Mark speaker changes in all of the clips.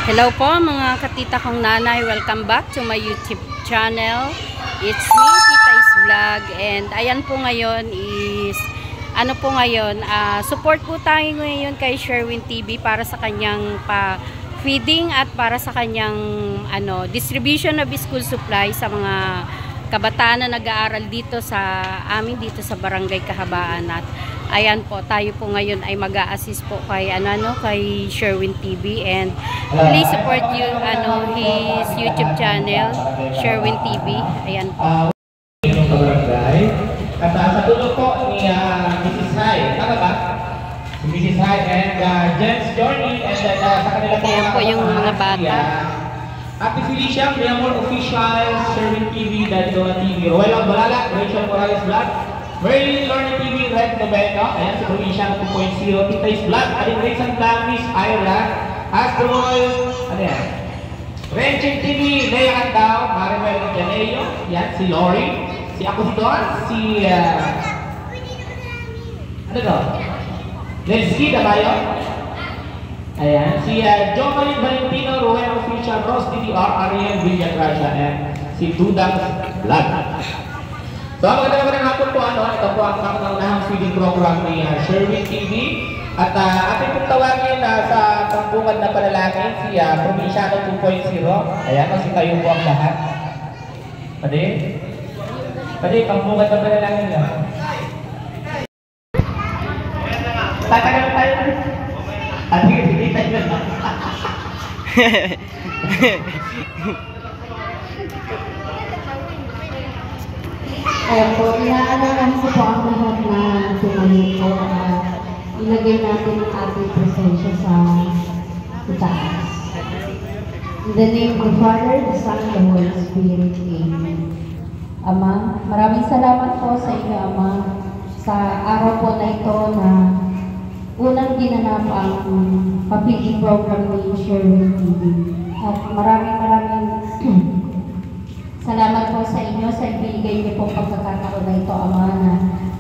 Speaker 1: Hello po mga katita kong nanay, welcome back to my YouTube channel. It's me, Titay's Vlog, and ayan po ngayon is support po tayo ngayon kay Sherwin TV para sa kanyang feeding at para sa kanyang distribution of school supply sa mga kabataan na nag-aaral dito sa dito sa Barangay Kahabaan. At ayan po, tayo po ngayon ay mag-a-assist po kay kay Sherwin TV, and please support his YouTube channel, Sherwin TV. Ayan po.
Speaker 2: At sa tulong po ni Mrs. Hai, tama ba? Si Mrs. Hai and Jen's Journey, and then sa kanila
Speaker 1: po yung mga bata.
Speaker 2: Ate Felicia, Priamor Official, Sherwin TV, Dadona TV, Royal Balala, Rachel Morales Vlog, Merlin Lorna TV, Red Nobeto, ayan si Provincial 2.0, Titay's Vlog, Aling Raysan Vlog, Miss Ira, Astroboy, Renching TV, Lea Candao, Maribel Janeo, yan si Lori, si ako si Don, si Leslie Dabayo, ayan, si Jomarin Valentino, Ruel Official, Ross DDR, Ariel Villagracia, and si Dudang Vlog. So, magandang hapon po, ito po ang kaunahang feeding program ni Sherwin TV. At ating pong tawagin sa pambungad na panalangin si Provinciano 2.0. Ayan, kasi kayo po ang lahat. Pwede, pambungad na panalangin lang. Tatagal tayo. At sige, tayo na.
Speaker 3: Po, inaalala ko po ang lahat na tumayo po at ilagay natin ang ating presensya sa itaas. In the name of the Father, the Son, and the Holy Spirit. Amen. Ama, maraming salamat po sa inyo, Ama, sa araw po na ito na unang ginanap ang papiging program ni Sherwin TV. At maraming salamat po sa inyo sa ibigay niyo pong pagkakataon na ito, Ama, na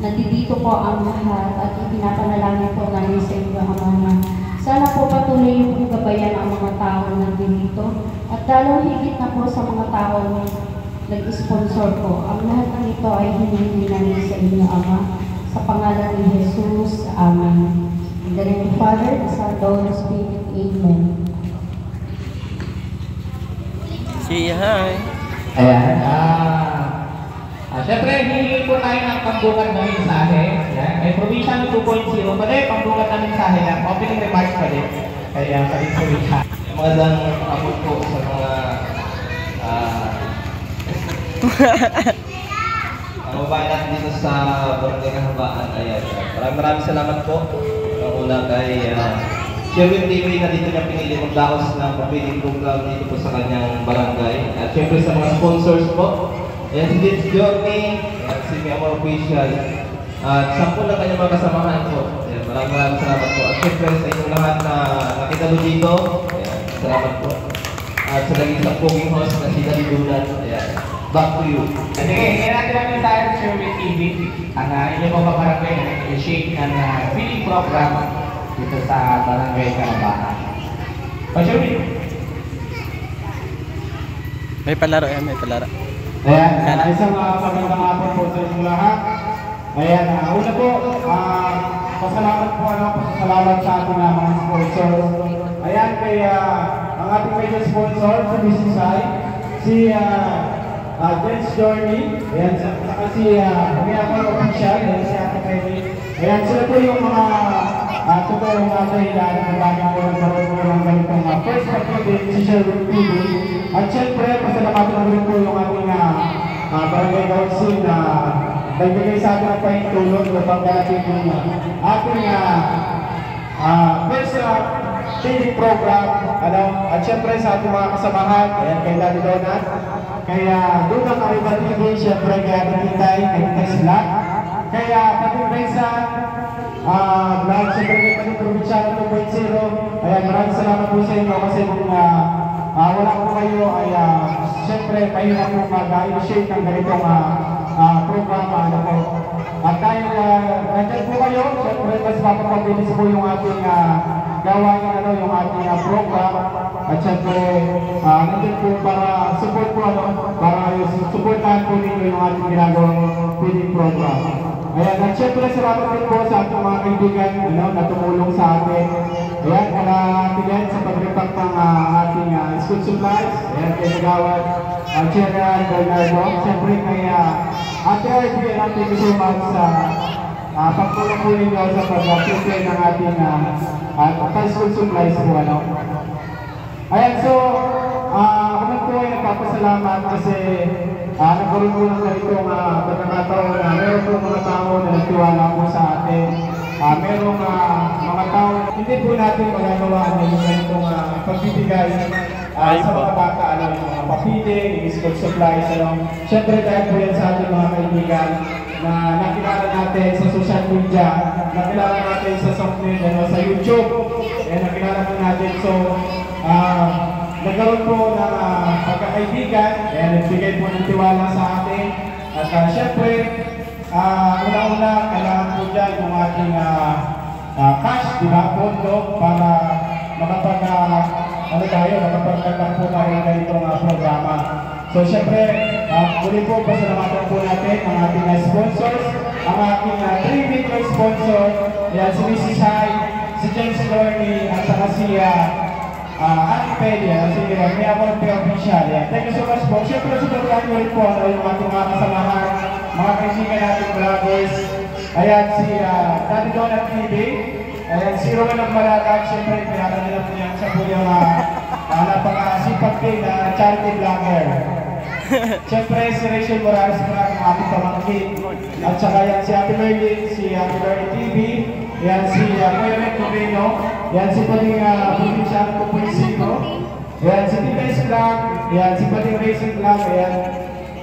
Speaker 3: nandito po ang lahat at ipinapanalangin po namin sa inyo, Ama, na sana po patuloy niyo pong gabayan ang mga tao na nandito at lalong higit na po sa mga tao na nag-sponsor po. Ang lahat ng ito ay hinihingi namin sa inyo, Ama, sa pangalan ni Jesus. Amen. In the name of the Father, the Son, and the Holy Spirit. Amen.
Speaker 1: Say hi.
Speaker 2: Ayan, siyempre, hihingi po tayo ng pambungad na mensahe. May Provincial 2.0, pambungad na mensahe lang. Opening remarks pa din. Kaya, kalit po rin siya.
Speaker 4: Magandang hapon po sa mga kababayan natin dito sa Barangay Kahabaan. Ayan, maraming salamat po. Ang una kay Sherwin TV na dito niya pinili magdaos ng feeding program dito po sa kanyang barangay. At syempre sa mga sponsors po, ayan si Jen's Journey, ayan si Priamor Official, at 10 na kanyang mga kasamahan po. Ayan, maraming salamat po. At syempre sa inyong lahat na nakitalo dito, ayan, salamat po. At sa naging sampuging host na si Dalidunan, ayan, back to you.
Speaker 2: Sige, natin namin tayo sa Sherwin TV. Ang inyong mga barangay na nag-shake ng feeding program dito sa Barangay Kahabaan. Sherwin.
Speaker 5: May palaro yan, may palaro.
Speaker 2: Ayan, isang magandang hapon po sa inyong lahat. Ayan, una po, pasalamat sa ating mga sponsors. Ayan, kay ang ating major sponsor, si Mrs. Hai, si Jen's Journey, ayan, saka si Priamor Official, ayan, si Ate Penny. Ayan, sila po yung mga totoong dahilan na bagay po nagkaroon po ng ganitong first pag-ibig si Sherwin TV. At syempre, pasalamatan na rin po yung ating Barangay Council na nagbigay sa ating pahintulong upang ganatin yung ating first feeding program. At syempre sa ating mga kasamahan, ayan, kay Daddy Donat, kaya Dudang Arriba TV, syempre kay Ate Titay, kay Titay's Vlog, kaya Pati Raysan Vlog, syempre kay Pati Provinciano 2.0. Ayan, maraming salamat po sa inyo kasi kung wala po kayo ay syempre mahirap po mag-initiate ng ganitong programa. At dahil nandiyan po kayo, syempre mas mapapabilis po yung ating gawain, yung ating program. at syempre, nandun po para support po, para supportahan po ninyo yung ating ginagawang feeding program. Ayan, at syempre salamat din po sa ating mga kaibigan na tumulong sa atin. Ayan, kalatigan sa pag-repack ng ating school supplies. Ayan, kay Nagawad, General Bernardo. Syempre kay Ate RB, thank you so much sa pagtulong po ninyo sa pag-prepare ng ating school supplies po. Ayan, so, ako po ay nagpapasalamat kasi nagkaroon po ng ganitong pagkakataon na meron po mga tao na nagtiwala po sa atin. Merong mga tao, hindi po natin magagawa yung ganitong pagbibigay sa mga bata, yung mga papili, yung school supplies. Siyempre dahil po yan sa ating mga kaibigan na nakilala natin sa social media, nakilala natin sa software, sa YouTube, nakilala po natin. So, nagkaroon po ng pagkakaibigan, nagbigay po ng tiwala sa atin. At syempre, una-una, kailangan po dyan yung ating cash, pondo, para makapagkagdag po tayo ng ganitong programa. So syempre, muli po, pasalamatan po natin ang ating sponsors, ang ating 3 major sponsor, si Mrs. Hai, si James Lorny, at saka si Ate Peli, si May Amor Pe Official. Thank you so much po. Siyempre, supportahan nyo rin po yung ating mga kasamahan, mga kaibigan nating vloggers. Ayan, si Daddy Donut TV. Ayan, si Rowan ng Malatag. Siyempre, pinaka nila po yan. Siya po yung napakasipag din na charity vlogger. Siyempre, si Rachel Morales po ang ating pamangkin. At saka yan, si Ate Merlin, si Ate Merlin TV. Yan si Kuya Torino. Yan si Pating Provincial 2.0. Yan si Tibes Vlog. Yan si Pating Racing Vlog. Yan.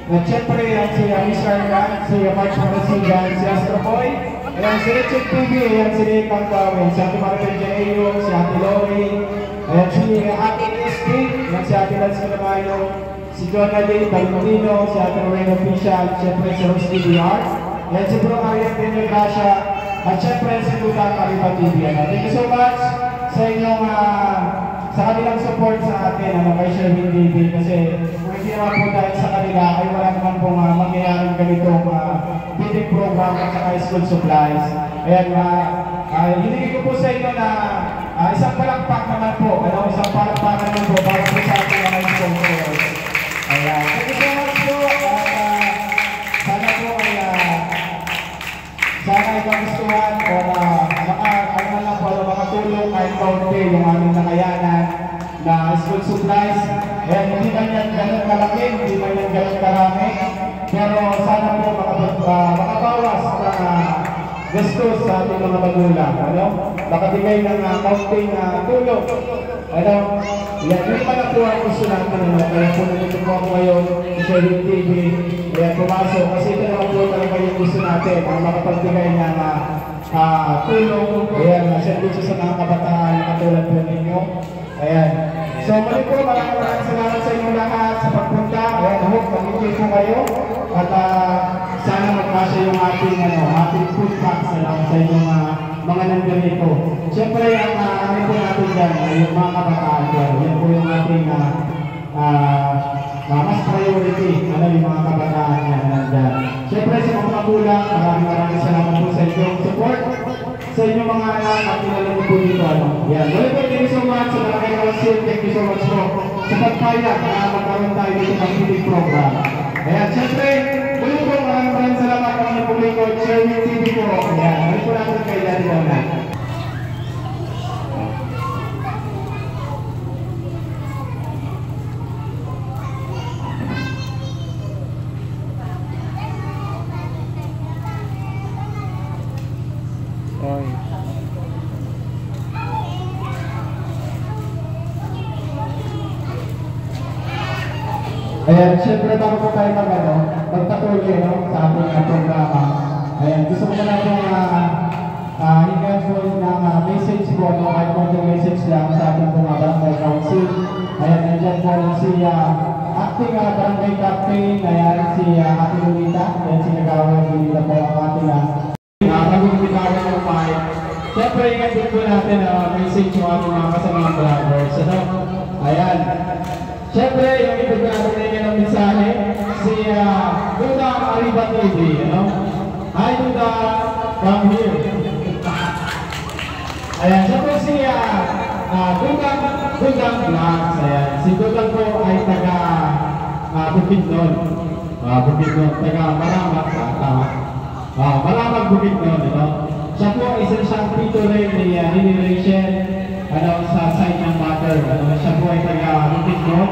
Speaker 2: At syempre yan si Miss Arca, si March Marasigan, si Astro Boy. Yan si Richard TV. Yan si Nikang Bawin. Si Ate Maribel Jaeyo, si Ate Lori. Yan si Ate ST. Yan si Ate Lance Calamayo. Si Jonali Balmorino. Si Ate Lorena Official. Syempre si Rose DDR. Yan si Bro Ariel Daniel Gasha. At syempre, si Tuta Kariba TV. Thank you so much sa inyong, sa kanilang support sa atin, kay Sherwin TV. Kasi kung hindi naman po dahil sa kanila, ay wala naman pong mangyayaring ganitong feeding program at saka school supplies. Ayan, hinigay ko po sa inyo na isang palakpak naman po. Isang palakpakan naman po para po sa ating mga sponsors. Ayan. Thank you so much po. Sana po ay sana ikagustuhan o makatulong kahit kaunti yung aming nakayanan na school supplies. Hindi man yan ganun kalaki, hindi man yan ganun karami. Pero sana po makabawas ng gastos sa ating mga magulang. Makabigay ng kaunting tulong. Yan, hindi pa na po ang gusto natin. Kaya po nandito po ako ngayon sa Sherwin TV. Kaya pumasok kasi ito naman po talaga yung gusto natin. Ang makapagbigay ng tulong. Ayan, service sa mga kabataan na katulad po ninyo. Ayan. So muli po, maraming salamat sa inyo lahat sa pagpunta. Ayan, hope mag-enjoy po kayo. At sana magkasya yung ating food packs sa inyong mga nandito. Siyempre, ang po natin dyan ay yung mga kabataan dyan. Yan po yung ating mas priority, yung mga kabataan yan nandyan. Siyempre, sa mga magulang, maraming salamat po sa inyong support. Sa inyong mga anak at kinalaman po dito. Yan. Thank you so much sa mga kayo. Thank you so much po sa pagpayag na magkaroon tayo dito ng feeding program. Ayan, siyempre, muli po maraming salamat ang mga publiko. Sherwin TV po. Ayan, muli po natin kay Daddy Donut. Ayan, siyempre bago po tayo magpatuloy sa ating programa. Ayan, gusto ko na natin hingan po ng message po, kahit konting message lang sa ating mga barangay council. Ayan, nandiyan po si acting barangay captain, ayan, si Ate Lolita, ayan, si Nagawad, Lolita po ang ating pag-umitawan ng fight. Siyempre, hingan din po natin message yung ating mga kasamang vloggers. Ayan. Viva TV, you know? Hi, Duda, come here. Ayan, siya po si Dugang Vlogs. Ayan, si Dugang po ay taga Bukidnon. Bukidnon, taga Maramag, tama. Maramag Bukidnon, you know? Siya po isa siyang tito rin ni Rachel, sa side ng mother. Siya po ay taga Bukidnon.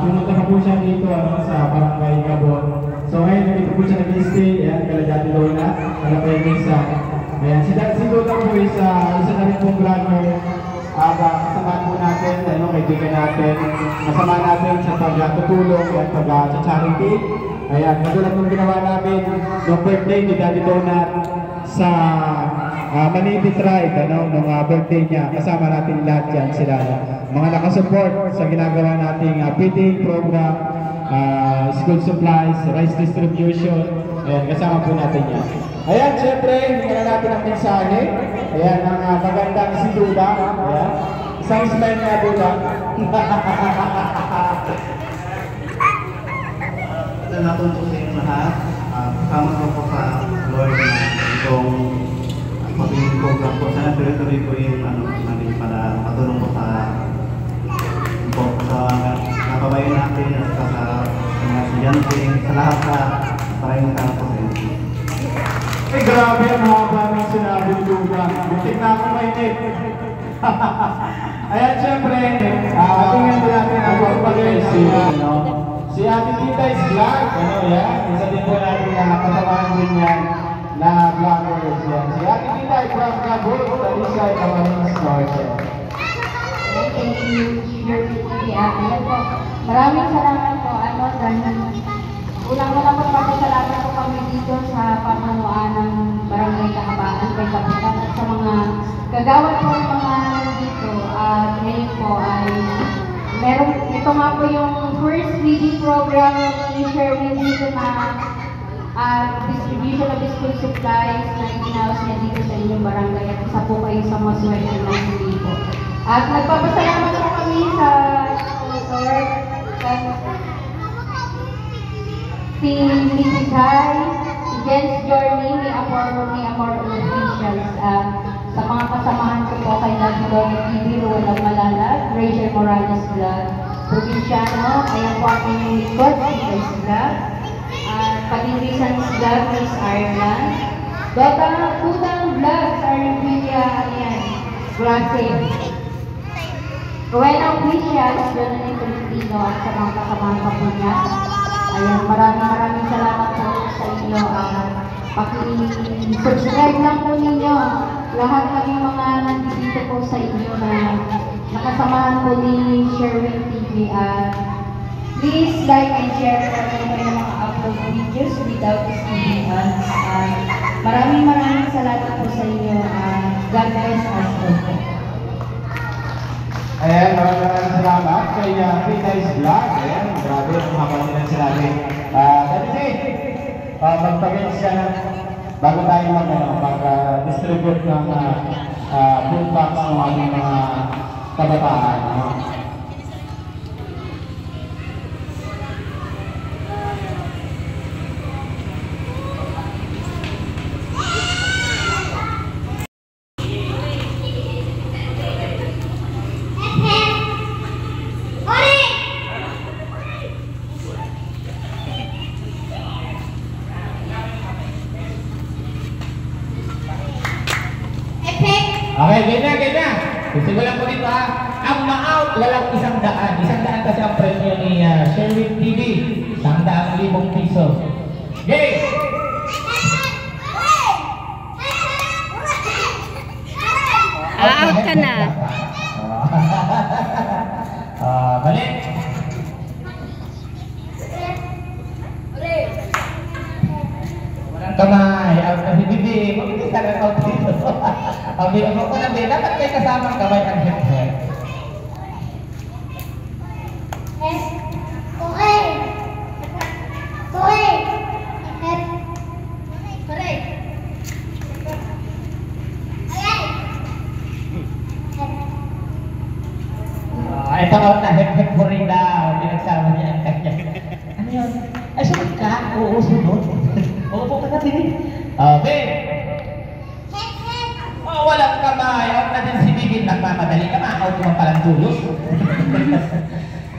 Speaker 2: Pumunta pa po siya dito sa Barangay Gabon. So ngayon, dito po siya nag-stay. Ayan, Kalajati Lona, Kalapemisa. Ayan, si Duda po isa na rin pong vlogger. Kasama po natin, kaibigan natin. Kasama natin sa pagtutulong at pag-charity. Ayan, katulad ng ginawa namin noong birthday ni Daddy Donut sa Manibi Tribe, nung birthday niya. Kasama natin lahat yan sila. Mga nakasupport sa ginagawa nating feeding program, school supplies, rice distribution. Ayan, kasama po natin yan. Ayan, syempre, hindi na natin ang mensahe. Ayan, ang magandang si Duda. Ayan, isang smile na Duda.
Speaker 6: Natunto sa inyo lahat. Kasama ko po sa Lord na itong pag-ibig program po. Sana tuloy-tuloy po yung natin para matulong po sa kababayan natin at sa mga estudyante, sa lahat sa maraming tao po sa inyo.
Speaker 2: Ay, grabe ang haba ng sinabi ni Duda. Butik na ako mainit. Ayan, syempre, tingnan po natin ang pagpag-MC. Si Ate Tita is vlog, isa din po natin na kasamahan din yan na vloggers yan. Si Ate Tita ay from Gabon, Talisa ay Kamaring Stores.
Speaker 3: Thank you, Ayan po. Maraming salamat po, dahil unang-unang pagpapasalamat po kami dito sa pamunuan ng Barangay Kahabaan kay Kapitan at sa mga kagawad po ng mga nandito. At ngayon po ay ito nga po yung first reading program ni Sherwin dito na distribution of school supplies na in-house niya dito sa inyong barangay at isa po kayo sa mga swerte ng hindi po. At nagpapasalamat po kami sa sponsor, si Mrs. Hai, si Jens Journey, ni Amor Officials, sa mga kasamahan ko po kay Nagdong TV, Ruwalang Malalag, Rachel Morales Vlog, Provinciano, ayan po ang inyong likod, si Chris Vlog, Patinrisan Vlog, Miss Ireland, Dutang Vlog, Arnvilla, ayan, Grasip, Rowena Officials, Jonathan Filipino, at sa mga kasamahan pa po niya. Ayan, maraming salamat po sa inyo. Paki-subscribe lang po ninyo lahat ng mga nandito po sa inyo na nakasamahan po ni Sherwin TV. Please like and share po kayo ng mga upload videos without skipping ads. Maraming salamat po sa inyo. God bless us all.
Speaker 2: Ayan, maraming salamat kay Tita's Vlog. Ayan, grabe, ang haba nila sinabi. Dati, magpag-end siya na bago tayo mag-distribute ng food packs ng ating mga kabataan.
Speaker 7: Okay, ganyan. Simulan ko dito Ang ma-out, walang 100. 100 kasi ang premyo ni Sherwin TV. 100,000 piso. Game!
Speaker 1: Out ka na.
Speaker 7: Balik. Walang kamay. Out na si Bibi. Magkita ka out dito. Ang bilang ko na din, dapat may kasamang kamay ang headset. Ito out na headset po rin daw. Pinagsama niya ang kanya. Ano yun? Ay, sunod ka? Oo, sunod. Upo ka na din. Okay. Oh, walang kamay. Out na din si Bibin. Nagmamadali ka, ma-out mo palang tulos.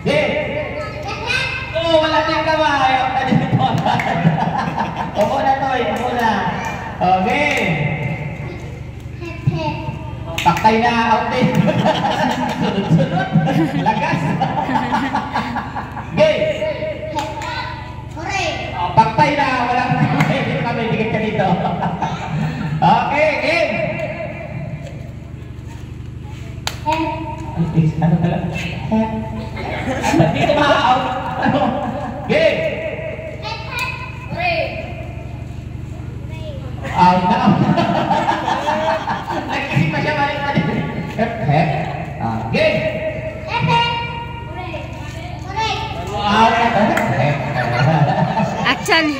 Speaker 7: Okay. Oh, wala din kamay. Out na din ito. Upo na to, upo na. Okay. Paktay na, out din. Sunod-sunod. Lagas. Okay. Paktay na, walang kamay. Hindi kami, dikit ka dito. Okay, game. Ano talaga? Dito ma-out. Game. Out na. Ay, kasi pa siya balik-balik. Game. Out na.
Speaker 1: Actually,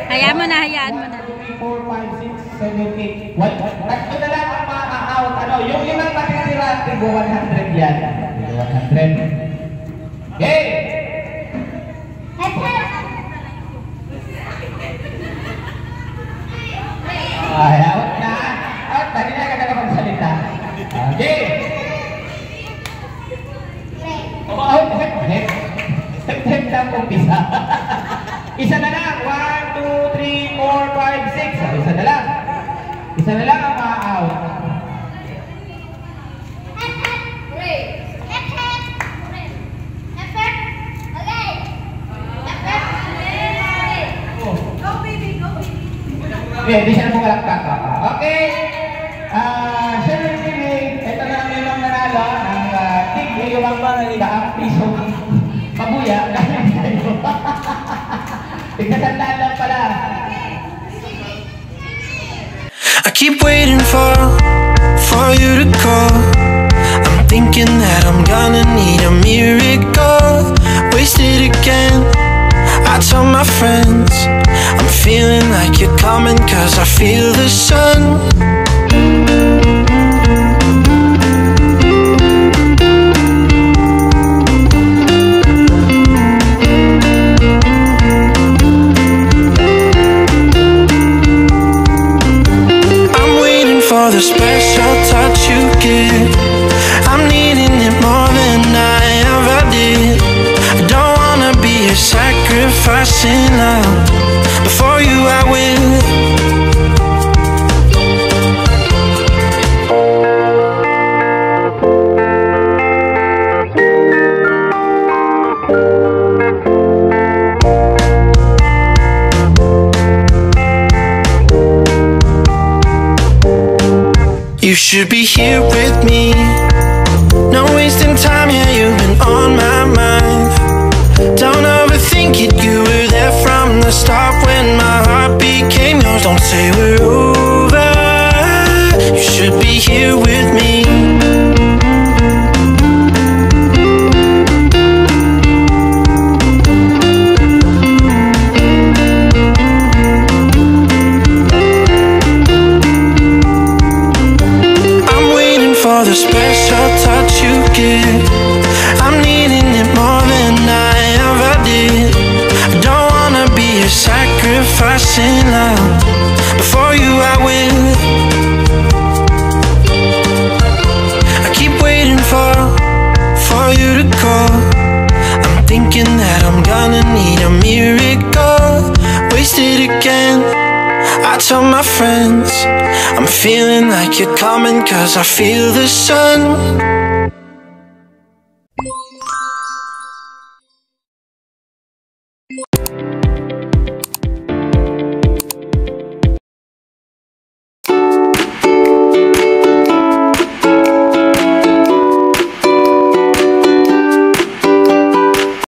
Speaker 1: hayaan mo na, hayaan mo na.
Speaker 7: 4, 5, 6, 7, 8. Tatlo na lang ang ma-out. Ano, yung limang matitira, tigo 100 yan. Tigo 100. Okay! Ay, out na. Out, dali na ka na magsalita. Okay! Out, hep lang umpisa. Isa na lang. 1, 2, 3, 4, 5, 6. Isa na lang. Isa na lang ang ma-out. Okay, di siya na pumalakpak. Okay. Siyempre, ito na ang limang nanalo ng tig 5 piso. Mabuya. Tignan lang pala.
Speaker 8: I keep waiting for you to call. I'm thinking that I'm gonna need a miracle. Wasted again. I tell my friends I'm feeling like you're coming, 'cause I feel the sun. I'm waiting for the special touch you give. I'm needing it more than I ever did. I don't wanna be a sacrificing love. Before you I will. You should be here with me. No wasting time, yeah, you've been on my mind. Don't overthink it, you were there from the start when my heart became yours. Don't say we're over, you should be here with me. I'm waiting for the special touch you give. I'm needing it more than I ever did. I don't wanna be a sacrificing love. Before you I will. I keep waiting for you to call. I'm thinking that I'm gonna need a miracle. Wasted again. I tell my friends I'm feeling like you're coming, 'cause I feel the sun.